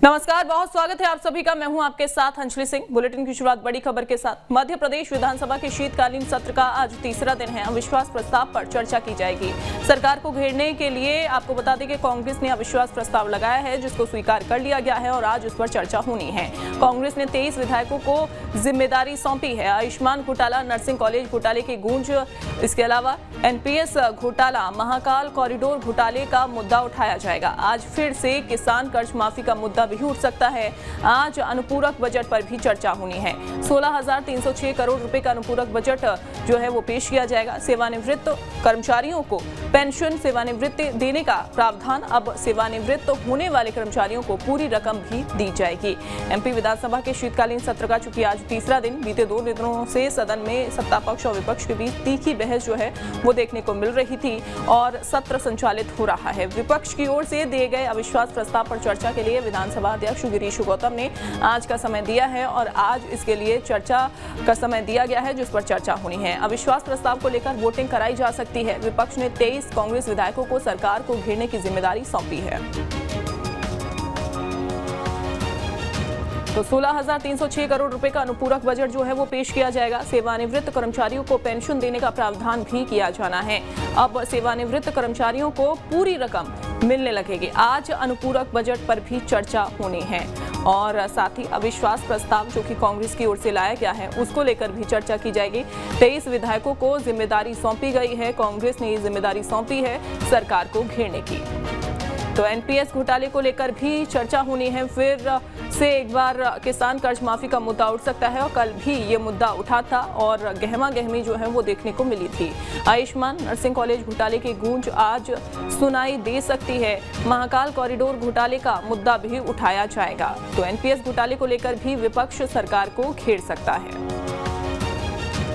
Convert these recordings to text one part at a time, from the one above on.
नमस्कार, बहुत स्वागत है आप सभी का। मैं हूं आपके साथ अंजलि सिंह। बुलेटिन की शुरुआत बड़ी खबर के साथ। मध्य प्रदेश विधानसभा के शीतकालीन सत्र का आज तीसरा दिन है। अविश्वास प्रस्ताव पर चर्चा की जाएगी। सरकार को घेरने के लिए आपको बता दें कि कांग्रेस ने अविश्वास प्रस्ताव लगाया है, जिसको स्वीकार कर लिया गया है और आज उस पर चर्चा होनी है। कांग्रेस ने 23 विधायकों को जिम्मेदारी सौंपी है। आयुष्मान घोटाला, नर्सिंग कॉलेज घोटाले की गूंज, इसके अलावा एनपीएस घोटाला, महाकाल कॉरिडोर घोटाले का मुद्दा उठाया जाएगा। आज फिर से किसान कर्ज माफी का मुद्दा भी उठ सकता है। आज अनुपूरक बजट पर भी चर्चा होनी है। 16,306 करोड़ रुपए का अनुपूरक बजट जो है वो पेश किया जाएगा। सेवानिवृत्त कर्मचारियों को पेंशन सेवानिवृत्ति देने का प्रावधान, अब सेवानिवृत्त होने वाले कर्मचारियों को पूरी रकम भी दी जाएगी। एमपी विधानसभा के शीतकालीन सत्र का चूंकि आज तीसरा दिन, बीते 2 दिनों से सदन में सत्ता पक्ष और विपक्ष के बीच तीखी बहस जो है वो देखने को मिल रही थी और सत्र संचालित हो रहा है। विपक्ष की ओर से दिए गए अविश्वास प्रस्ताव पर चर्चा के लिए विधानसभा अध्यक्ष गिरीश गौतम ने आज का समय दिया है और आज इसके लिए चर्चा का समय दिया गया है, जिस पर चर्चा होनी है। अविश्वास प्रस्ताव को लेकर वोटिंग कराई जा सकती है। विपक्ष ने 23 कांग्रेस विधायकों को सरकार को घेरने की जिम्मेदारी सौंपी है। तो 16,306 करोड़ रुपए का अनुपूरक बजट जो है वो पेश किया जाएगा। सेवानिवृत्त कर्मचारियों को पेंशन देने का प्रावधान भी किया जाना है। अब सेवानिवृत्त कर्मचारियों को पूरी रकम मिलने लगेगी। आज अनुपूरक बजट पर भी चर्चा होनी है और साथ ही अविश्वास प्रस्ताव जो कि कांग्रेस की ओर से लाया गया है उसको लेकर भी चर्चा की जाएगी। 23 विधायकों को जिम्मेदारी सौंपी गई है। कांग्रेस ने ये जिम्मेदारी सौंपी है सरकार को घेरने की। तो एनपीएस घोटाले को लेकर भी चर्चा होनी है। फिर से एक बार किसान कर्ज माफी का मुद्दा उठ सकता है और कल भी ये मुद्दा उठा था और गहमा गहमी जो है वो देखने को मिली थी। आयुष्मान नर्सिंग कॉलेज घोटाले की गूंज आज सुनाई दे सकती है। महाकाल कॉरिडोर घोटाले का मुद्दा भी उठाया जाएगा। तो एनपीएस घोटाले को लेकर भी विपक्ष सरकार को घेर सकता है।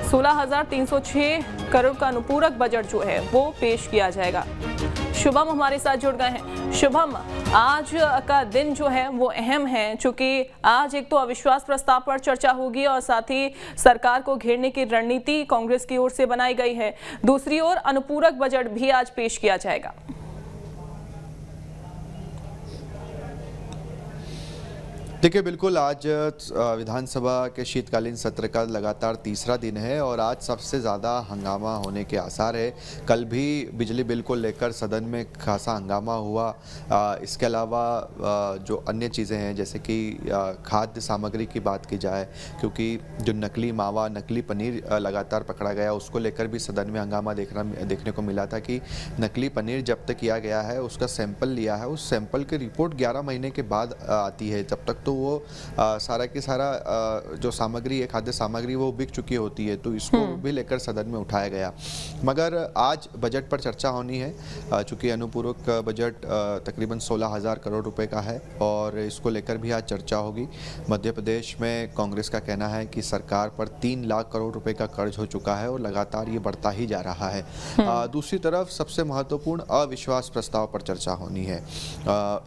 16,306 करोड़ का अनुपूरक बजट जो है वो पेश किया जाएगा। शुभम हमारे साथ जुड़ गए हैं। शुभम, आज का दिन जो है वो अहम है, चूंकि आज एक तो अविश्वास प्रस्ताव पर चर्चा होगी और साथ ही सरकार को घेरने की रणनीति कांग्रेस की ओर से बनाई गई है। दूसरी ओर अनुपूरक बजट भी आज पेश किया जाएगा। देखिए, बिल्कुल आज विधानसभा के शीतकालीन सत्र का लगातार तीसरा दिन है और आज सबसे ज़्यादा हंगामा होने के आसार है। कल भी बिजली बिल को लेकर सदन में खासा हंगामा हुआ। इसके अलावा जो अन्य चीज़ें हैं जैसे कि खाद्य सामग्री की बात की जाए, क्योंकि जो नकली मावा, नकली पनीर लगातार पकड़ा गया, उसको लेकर भी सदन में हंगामा देखने को मिला था कि नकली पनीर जब्त किया गया है, उसका सैंपल लिया है, उस सैंपल की रिपोर्ट 11 महीने के बाद आती है। जब तक तो वो सारा की सारा जो सामग्री है, खाद्य सामग्री, वो बिक चुकी होती है, तो इसको भी लेकर सदन में उठाया गया। मगर आज बजट पर चर्चा होनी है, चूँकि अनुपूरक बजट तकरीबन 16,000 करोड़ रुपए का है और इसको लेकर भी आज चर्चा होगी। मध्य प्रदेश में कांग्रेस का कहना है कि सरकार पर 3 लाख करोड़ रुपए का कर्ज हो चुका है और लगातार ये बढ़ता ही जा रहा है। दूसरी तरफ सबसे महत्वपूर्ण अविश्वास प्रस्ताव पर चर्चा होनी है।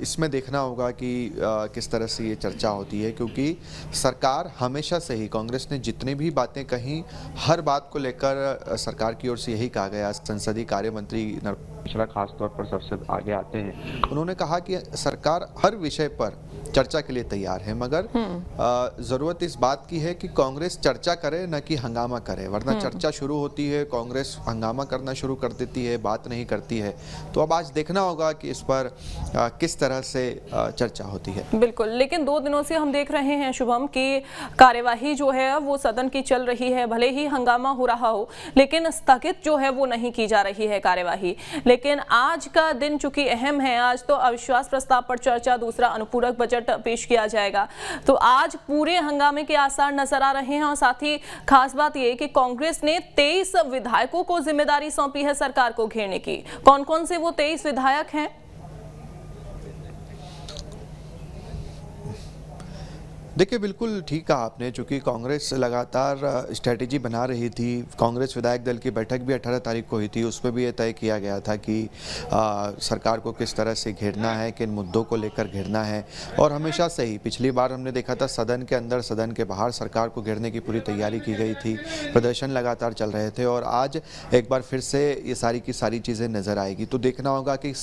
इसमें देखना होगा कि किस तरह से ये चर्चा होती है, क्योंकि सरकार हमेशा से ही, कांग्रेस ने जितनी भी बातें कही, हर बात को लेकर सरकार की ओर से यही कहा गया। संसदीय कार्य मंत्री मिश्रा खास तौर पर सबसे आगे आते हैं। उन्होंने कहा कि सरकार हर विषय पर चर्चा के लिए तैयार है, मगर जरूरत इस बात की है कि कांग्रेस चर्चा करे, न कि हंगामा करे। वरना चर्चा शुरू होती है, कांग्रेस हंगामा करना शुरू कर देती है, बात नहीं करती है। तो अब आज देखना होगा कि इस पर किस तरह से चर्चा होती है। बिल्कुल, लेकिन 2 दिनों से हम देख रहे हैं शुभम की कार्यवाही जो है वो सदन की चल रही है। भले ही हंगामा हो रहा हो, लेकिन स्थगित जो है वो नहीं की जा रही है कार्यवाही। लेकिन आज का दिन चूंकि अहम है, आज तो अविश्वास प्रस्ताव पर चर्चा, दूसरा अनुपूरक बजट पेश किया जाएगा। तो आज पूरे हंगामे के आसार नजर आ रहे हैं और साथ ही खास बात यह कि कांग्रेस ने 23 विधायकों को जिम्मेदारी सौंपी है सरकार को घेरने की। कौन कौन से वो 23 विधायक हैं? देखिए, बिल्कुल ठीक कहा आपने, चूँकि कांग्रेस लगातार स्ट्रेटेजी बना रही थी। कांग्रेस विधायक दल की बैठक भी 18 तारीख को हुई थी, उसमें भी ये तय किया गया था कि सरकार को किस तरह से घेरना है, किन मुद्दों को लेकर घेरना है। और हमेशा से ही, पिछली बार हमने देखा था सदन के अंदर, सदन के बाहर सरकार को घेरने की पूरी तैयारी की गई थी, प्रदर्शन लगातार चल रहे थे और आज एक बार फिर से ये सारी की सारी चीज़ें नज़र आएगी। तो देखना होगा कि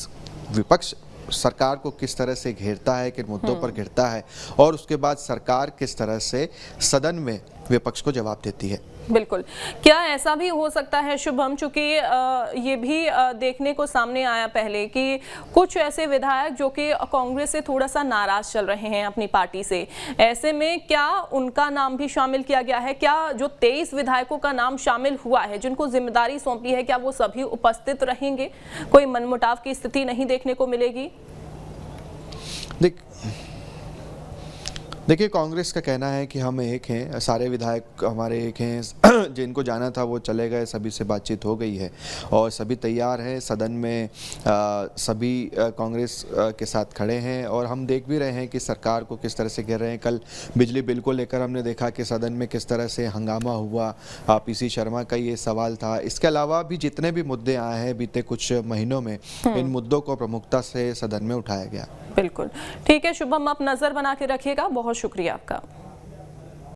विपक्ष सरकार को किस तरह से घेरता है, किन मुद्दों पर घेरता है और उसके बाद सरकार किस तरह से सदन में विपक्ष को जवाब देती है। बिल्कुल। क्या ऐसा भी हो सकता है शुभम, चूंकि ये भी देखने को सामने आया पहले कि कुछ ऐसे विधायक जो कि कांग्रेस से थोड़ा सा नाराज चल रहे हैं अपनी पार्टी से, ऐसे में क्या उनका नाम भी शामिल किया गया है? क्या जो 23 विधायकों का नाम शामिल हुआ है जिनको जिम्मेदारी सौंपी है, क्या वो सभी उपस्थित रहेंगे? कोई मनमुटाव की स्थिति नहीं देखने को मिलेगी? देखिए, कांग्रेस का कहना है कि हम एक हैं, सारे विधायक हमारे एक हैं, जिनको जाना था वो चले गए, सभी से बातचीत हो गई है और सभी तैयार हैं। सदन में सभी कांग्रेस के साथ खड़े हैं और हम देख भी रहे हैं कि सरकार को किस तरह से घेर रहे हैं। कल बिजली बिल को लेकर हमने देखा कि सदन में किस तरह से हंगामा हुआ, पीसी शर्मा का ये सवाल था। इसके अलावा भी जितने भी मुद्दे आए हैं बीते कुछ महीनों में, इन मुद्दों को प्रमुखता से सदन में उठाया गया। बिल्कुल ठीक है शुभम, आप नजर बना के रखिएगा। बहुत शुक्रिया आपका।